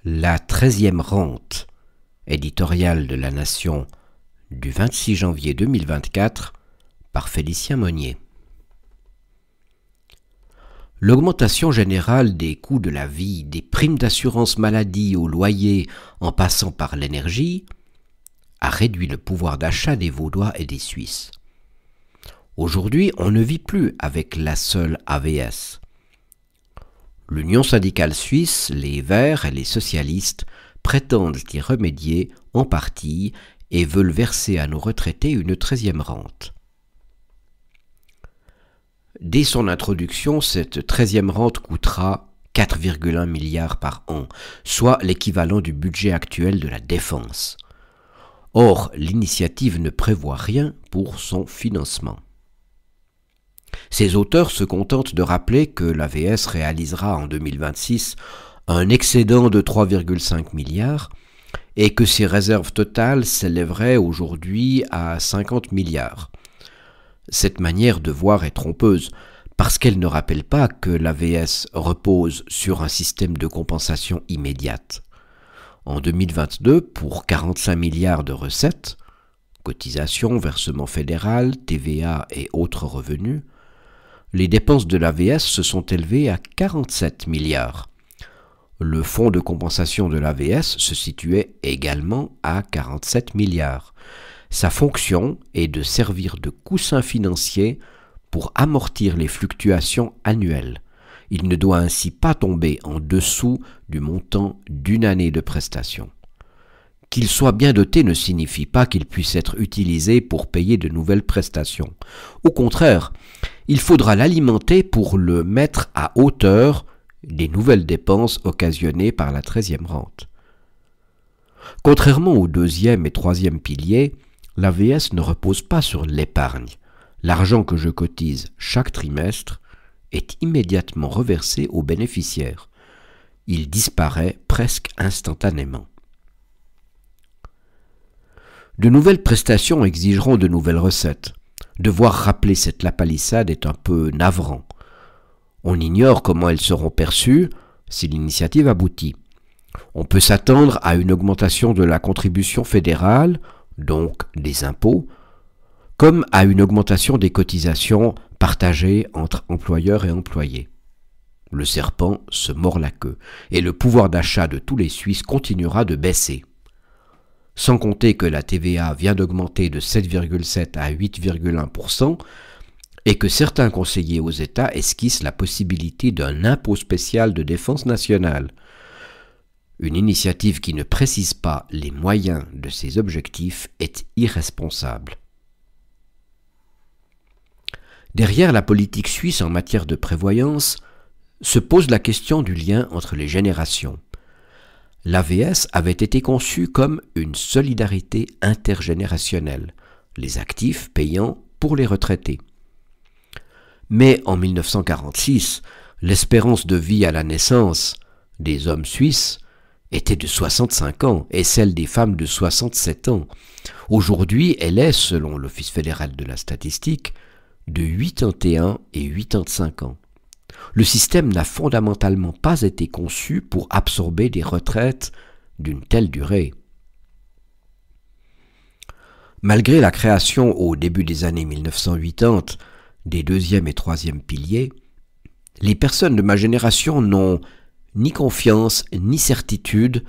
La 13e rente, éditorial de La Nation du 26 janvier 2024 par Félicien Monnier. L'augmentation générale des coûts de la vie, des primes d'assurance maladie au loyer en passant par l'énergie, a réduit le pouvoir d'achat des Vaudois et des Suisses. Aujourd'hui, on ne vit plus avec la seule AVS. L'Union syndicale suisse, les Verts et les socialistes prétendent y remédier en partie et veulent verser à nos retraités une 13e rente. Dès son introduction, cette 13e rente coûtera 4,1 milliards par an, soit l'équivalent du budget actuel de la défense. Or, l'initiative ne prévoit rien pour son financement. Ses auteurs se contentent de rappeler que l'AVS réalisera en 2026 un excédent de 3,5 milliards et que ses réserves totales s'élèveraient aujourd'hui à 50 milliards. Cette manière de voir est trompeuse, parce qu'elle ne rappelle pas que l'AVS repose sur un système de compensation immédiate. En 2022, pour 45 milliards de recettes, cotisations, versements fédéral, TVA et autres revenus, les dépenses de l'AVS se sont élevées à 47 milliards. Le fonds de compensation de l'AVS se situait également à 47 milliards. Sa fonction est de servir de coussin financier pour amortir les fluctuations annuelles. Il ne doit ainsi pas tomber en dessous du montant d'une année de prestation. Qu'il soit bien doté ne signifie pas qu'il puisse être utilisé pour payer de nouvelles prestations. Au contraire, il faudra l'alimenter pour le mettre à hauteur des nouvelles dépenses occasionnées par la 13e rente. Contrairement au 2e et 3e piliers, l'AVS ne repose pas sur l'épargne. L'argent que je cotise chaque trimestre est immédiatement reversé aux bénéficiaires. Il disparaît presque instantanément. De nouvelles prestations exigeront de nouvelles recettes. Devoir rappeler cette lapalissade est un peu navrant. On ignore comment elles seront perçues si l'initiative aboutit. On peut s'attendre à une augmentation de la contribution fédérale, donc des impôts, comme à une augmentation des cotisations partagées entre employeurs et employés. Le serpent se mord la queue et le pouvoir d'achat de tous les Suisses continuera de baisser. Sans compter que la TVA vient d'augmenter de 7,7 à 8,1% et que certains conseillers aux États esquissent la possibilité d'un impôt spécial de défense nationale. Une initiative qui ne précise pas les moyens de ses objectifs est irresponsable. Derrière la politique suisse en matière de prévoyance se pose la question du lien entre les générations. L'AVS avait été conçue comme une solidarité intergénérationnelle, les actifs payant pour les retraités. Mais en 1946, l'espérance de vie à la naissance des hommes suisses était de 65 ans et celle des femmes de 67 ans. Aujourd'hui, elle est, selon l'Office fédéral de la statistique, de 81 et 85 ans. Le système n'a fondamentalement pas été conçu pour absorber des retraites d'une telle durée. Malgré la création au début des années 1980 des 2e et 3e piliers, les personnes de ma génération n'ont ni confiance ni certitude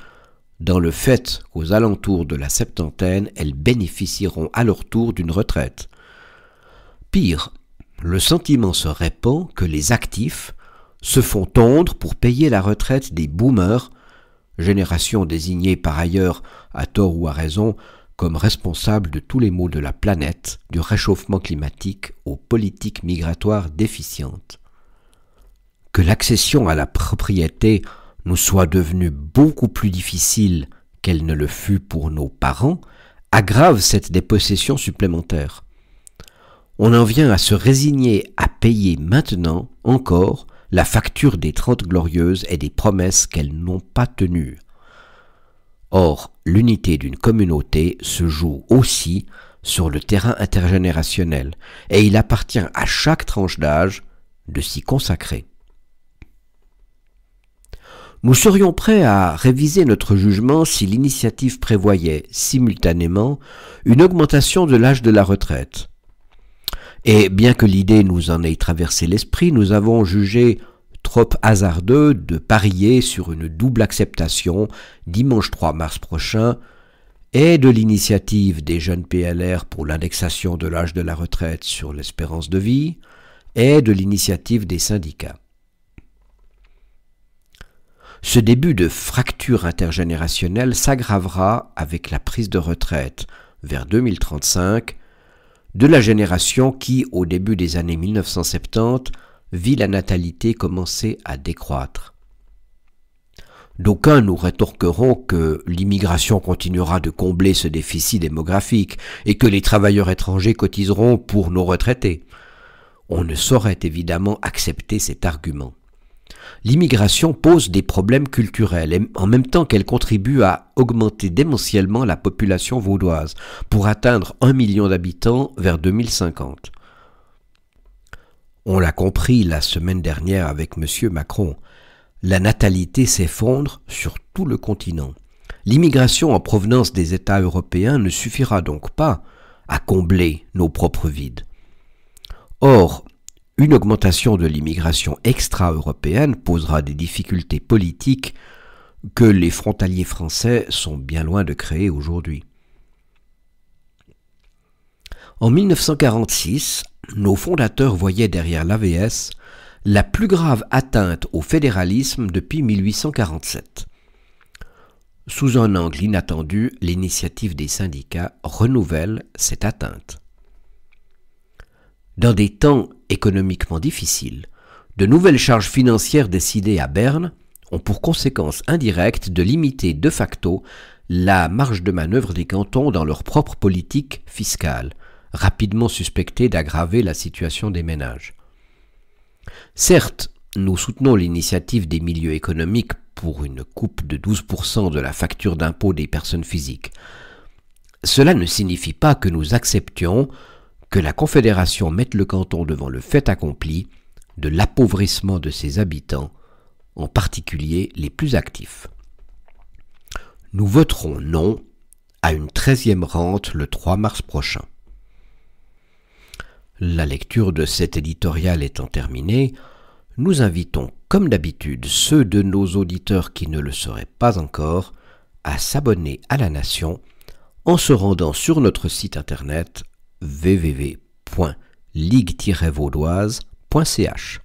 dans le fait qu'aux alentours de la septantaine, elles bénéficieront à leur tour d'une retraite. Pire, le sentiment se répand que les actifs se font tondre pour payer la retraite des boomers, génération désignée par ailleurs, à tort ou à raison, comme responsable de tous les maux de la planète, du réchauffement climatique aux politiques migratoires déficientes. Que l'accession à la propriété nous soit devenue beaucoup plus difficile qu'elle ne le fut pour nos parents, aggrave cette dépossession supplémentaire. On en vient à se résigner à payer maintenant encore la facture des 30 glorieuses et des promesses qu'elles n'ont pas tenues. Or, l'unité d'une communauté se joue aussi sur le terrain intergénérationnel et il appartient à chaque tranche d'âge de s'y consacrer. Nous serions prêts à réviser notre jugement si l'initiative prévoyait simultanément une augmentation de l'âge de la retraite. Et bien que l'idée nous en ait traversé l'esprit, nous avons jugé trop hasardeux de parier sur une double acceptation dimanche 3 mars prochain et de l'initiative des jeunes PLR pour l'indexation de l'âge de la retraite sur l'espérance de vie et de l'initiative des syndicats. Ce début de fracture intergénérationnelle s'aggravera avec la prise de retraite vers 2035 de la génération qui, au début des années 1970, vit la natalité commencer à décroître. D'aucuns nous rétorqueront que l'immigration continuera de combler ce déficit démographique et que les travailleurs étrangers cotiseront pour nos retraités. On ne saurait évidemment accepter cet argument. L'immigration pose des problèmes culturels et en même temps qu'elle contribue à augmenter démentiellement la population vaudoise pour atteindre 1 million d'habitants vers 2050. On l'a compris la semaine dernière avec M. Macron. La natalité s'effondre sur tout le continent. L'immigration en provenance des États européens ne suffira donc pas à combler nos propres vides. Or, une augmentation de l'immigration extra-européenne posera des difficultés politiques que les frontaliers français sont bien loin de créer aujourd'hui. En 1946, nos fondateurs voyaient derrière l'AVS la plus grave atteinte au fédéralisme depuis 1847. Sous un angle inattendu, l'initiative des syndicats renouvelle cette atteinte. Dans des temps économiquement difficiles, de nouvelles charges financières décidées à Berne ont pour conséquence indirecte de limiter de facto la marge de manœuvre des cantons dans leur propre politique fiscale, rapidement suspectée d'aggraver la situation des ménages. Certes, nous soutenons l'initiative des milieux économiques pour une coupe de 12% de la facture d'impôt des personnes physiques. Cela ne signifie pas que nous acceptions que la Confédération mette le canton devant le fait accompli de l'appauvrissement de ses habitants, en particulier les plus actifs. Nous voterons non à une 13e rente le 3 mars prochain. La lecture de cet éditorial étant terminée, nous invitons, comme d'habitude, ceux de nos auditeurs qui ne le seraient pas encore, à s'abonner à la Nation en se rendant sur notre site internet www.ligue-vaudoise.ch.